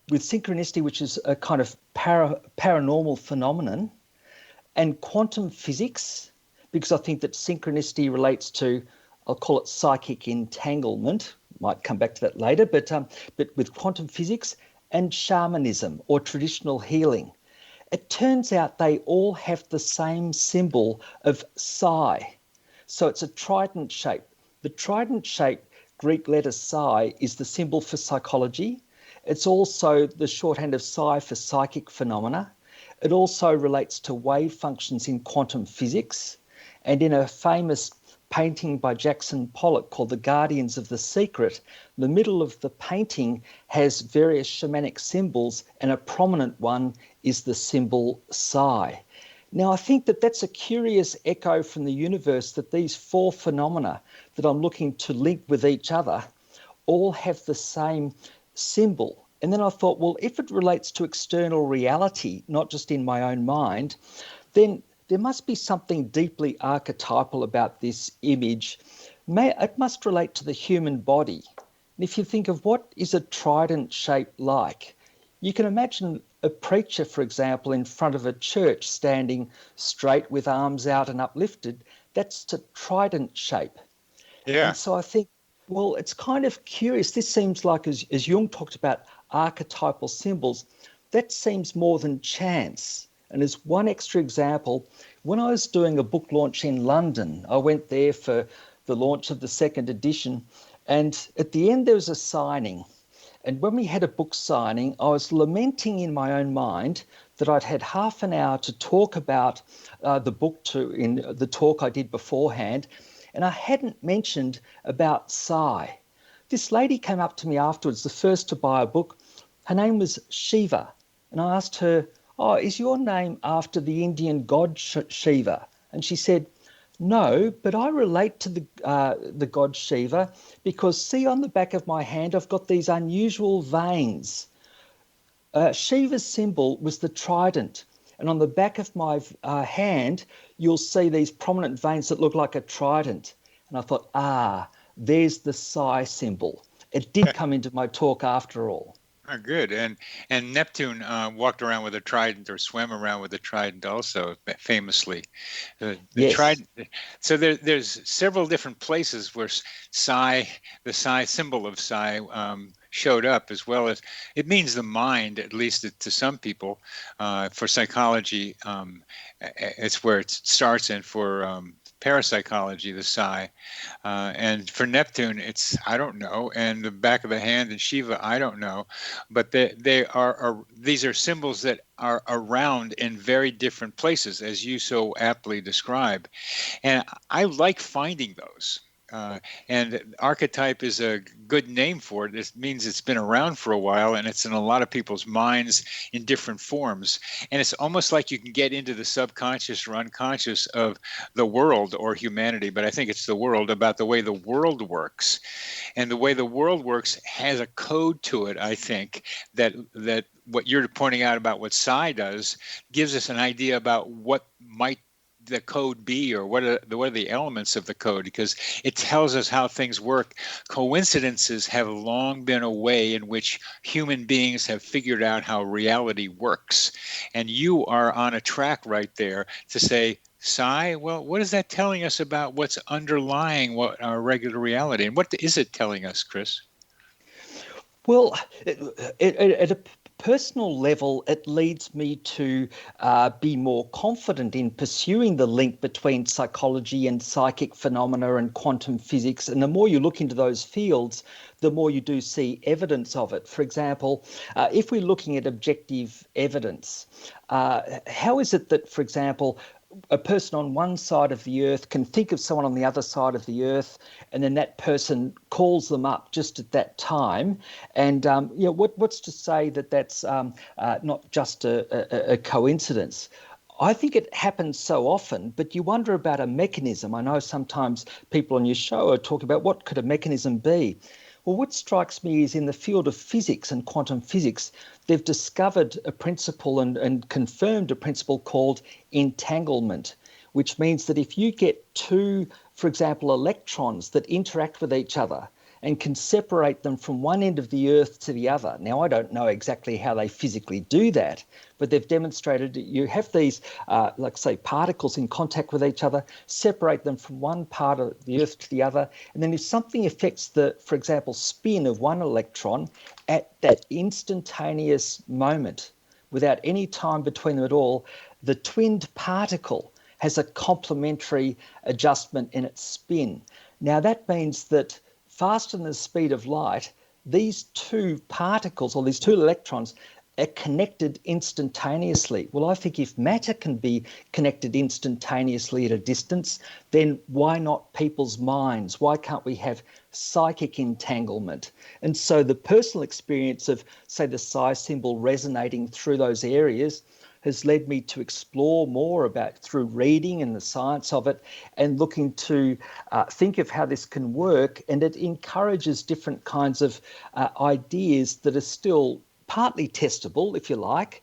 with synchronicity, which is a kind of paranormal phenomenon, and quantum physics, because I think that synchronicity relates to, I'll call it psychic entanglement, might come back to that later, but with quantum physics and shamanism or traditional healing. It turns out they all have the same symbol of psi. So it's a trident shape. The trident shape Greek letter psi is the symbol for psychology. It's also the shorthand of psi for psychic phenomena. It also relates to wave functions in quantum physics. And in a famous painting by Jackson Pollock called The Guardians of the Secret, the middle of the painting has various shamanic symbols, and a prominent one is the symbol psi. Now, I think that that's a curious echo from the universe, that these four phenomena that I'm looking to link with each other all have the same symbol. And then I thought, well, if it relates to external reality, not just in my own mind, then there must be something deeply archetypal about this image. It must relate to the human body. And if you think of what is a trident shape like, you can imagine a preacher, for example, in front of a church standing straight with arms out and uplifted. That's a trident shape. Yeah. And so I think, well, it's kind of curious. This seems like, as Jung talked about archetypal symbols, that seems more than chance. And as one extra example, when I was doing a book launch in London, I went there for the launch of the second edition, and at the end there was a signing. And when we had a book signing, I was lamenting in my own mind that I'd had half an hour to talk about the book in the talk I did beforehand, and I hadn't mentioned about psi. This lady came up to me afterwards, the first to buy a book. Her name was Shiva, and I asked her, "Oh, is your name after the Indian god Shiva?" And she said, "No, but I relate to the god Shiva because, see, on the back of my hand, I've got these unusual veins." Shiva's symbol was the trident, and on the back of my hand, you'll see these prominent veins that look like a trident. And I thought, there's the psi symbol. It did come into my talk after all. Oh, good. And Neptune walked around with a trident, or swam around with a trident also, famously. Yes. Trident. So there's several different places where psi, the psi symbol of psi, showed up, as well as it means the mind, at least to some people. For psychology, it's where it starts, and for parapsychology, the psi, and for Neptune, it's I don't know, and the back of the hand and Shiva, I don't know, but these are symbols that are around in very different places, as you so aptly describe, and I like finding those. And archetype is a good name for it. It means it's been around for a while, and it's in a lot of people's minds in different forms. And it's almost like you can get into the subconscious or unconscious of the world or humanity, but I think it's the world, about the way the world works. And the way the world works has a code to it, I think, that what you're pointing out about what psi does gives us an idea about what might the code be, or what are the elements of the code, because it tells us how things work. Coincidences have long been a way in which human beings have figured out how reality works, and you are on a track right there to say, psi, well, what is that telling us about what's underlying what our regular reality, and what is it telling us, Chris? Well, at a personal level, it leads me to be more confident in pursuing the link between psychology and psychic phenomena and quantum physics. And the more you look into those fields, the more you do see evidence of it. For example, if we're looking at objective evidence, how is it that, for example, a person on one side of the earth can think of someone on the other side of the earth, and then that person calls them up just at that time. And what's to say that that's not just a coincidence? I think it happens so often, but you wonder about a mechanism. I know sometimes people on your show are talking about what could a mechanism be. Well, what strikes me is in the field of physics and quantum physics, they've discovered a principle and confirmed a principle called entanglement, which means that if you get two, for example, electrons that interact with each other and can separate them from one end of the earth to the other. Now, I don't know exactly how they physically do that, but they've demonstrated that you have these, like say, particles in contact with each other, separate them from one part of the earth to the other, and then if something affects the, for example, spin of one electron at that instantaneous moment, without any time between them at all, the twinned particle has a complementary adjustment in its spin. Now, that means that faster than the speed of light, these two particles, or these two electrons, are connected instantaneously. Well, I think if matter can be connected instantaneously at a distance, then why not people's minds? Why can't we have psychic entanglement? And so the personal experience of, say, the psi symbol resonating through those areas has led me to explore more about, through reading and the science of it, and looking to think of how this can work. And it encourages different kinds of ideas that are still partly testable, if you like,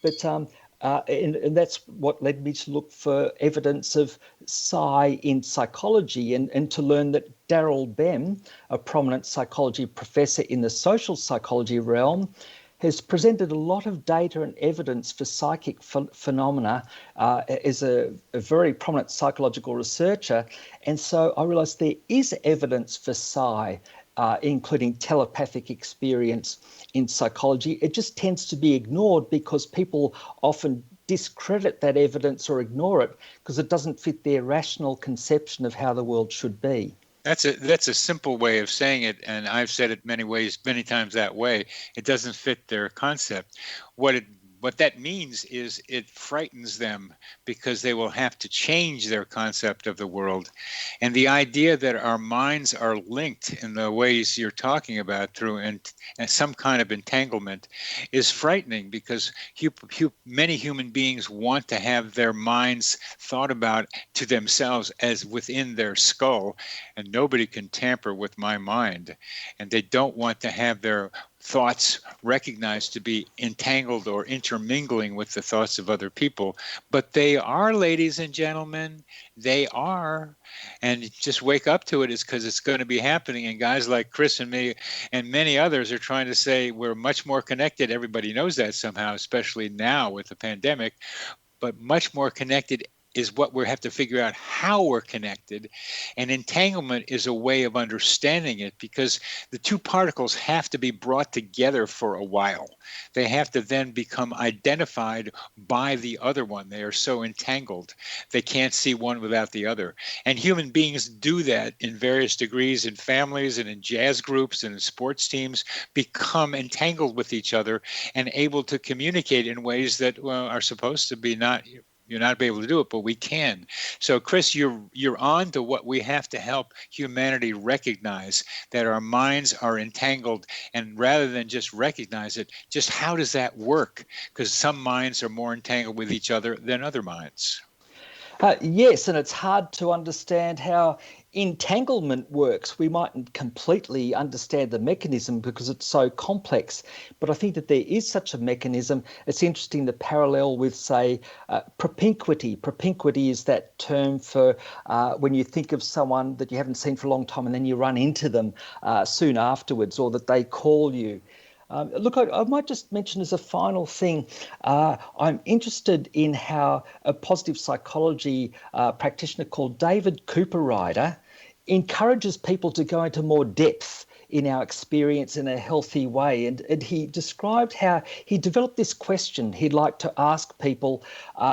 but and that's what led me to look for evidence of psi in psychology, and to learn that Daryl Bem, a prominent psychology professor in the social psychology realm, has presented a lot of data and evidence for psychic phenomena as a very prominent psychological researcher. And so I realised there is evidence for psi, including telepathic experience in psychology. It just tends to be ignored because people often discredit that evidence or ignore it because it doesn't fit their rational conception of how the world should be. That's a simple way of saying it, and I've said it many ways, many times that way. It doesn't fit their concept. What that means is it frightens them because they will have to change their concept of the world. And the idea that our minds are linked in the ways you're talking about through and some kind of entanglement is frightening, because many human beings want to have their minds thought about to themselves as within their skull, and nobody can tamper with my mind. And they don't want to have their thoughts recognized to be entangled or intermingling with the thoughts of other people. But they are, ladies and gentlemen, they are. And just wake up to it, is because it's going to be happening. And guys like Chris and me and many others are trying to say we're much more connected. Everybody knows that somehow, especially now with the pandemic, but much more connected is what we have to figure out, how we're connected. And entanglement is a way of understanding it, because the two particles have to be brought together for a while. They have to then become identified by the other one. They are so entangled. They can't see one without the other. And human beings do that in various degrees in families and in jazz groups and in sports teams, become entangled with each other and able to communicate in ways that are supposed to be you're not able to do it, but we can. So, Chris, you're on to what we have to help humanity recognize, that our minds are entangled, and rather than just recognize it, just how does that work? Because some minds are more entangled with each other than other minds. Yes, and it's hard to understand how entanglement works. We mightn't completely understand the mechanism because it's so complex, but I think that there is such a mechanism. It's interesting, the parallel with, say, propinquity. Propinquity is that term for when you think of someone that you haven't seen for a long time and then you run into them soon afterwards, or that they call you. Look, I might just mention as a final thing, I'm interested in how a positive psychology practitioner called David Cooper-Ryder encourages people to go into more depth in our experience in a healthy way. And he described how he developed this question he'd like to ask people,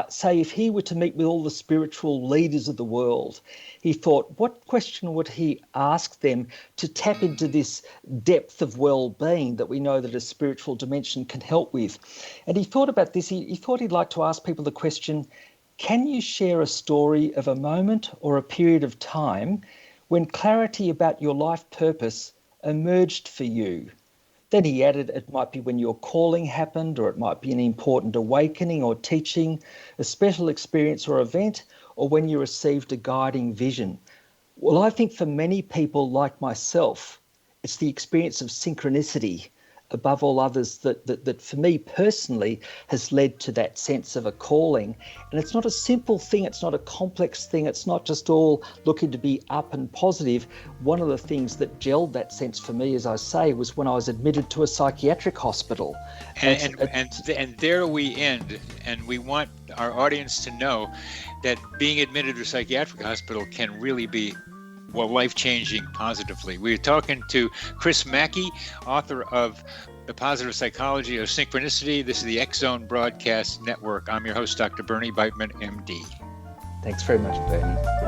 say if he were to meet with all the spiritual leaders of the world. He thought, what question would he ask them to tap into this depth of well-being that we know that a spiritual dimension can help with? And he thought about this. He thought he'd like to ask people the question, Can you share a story of a moment or a period of time when clarity about your life purpose emerged for you? Then he added, it might be when your calling happened, or it might be an important awakening or teaching, a special experience or event, or when you received a guiding vision. Well, I think for many people like myself, it's the experience of synchronicity above all others that for me personally has led to that sense of a calling. And it's not a simple thing, it's not a complex thing, it's not just all looking to be up and positive. One of the things that gelled that sense for me, as I say, was when I was admitted to a psychiatric hospital. And there we end, and we want our audience to know that being admitted to a psychiatric hospital can really be life-changing positively. We're talking to Chris Mackey, author of The Positive Psychology of Synchronicity. This is the X Zone Broadcast Network. I'm your host, Dr. Bernie Beitman, MD. Thanks very much, Bernie.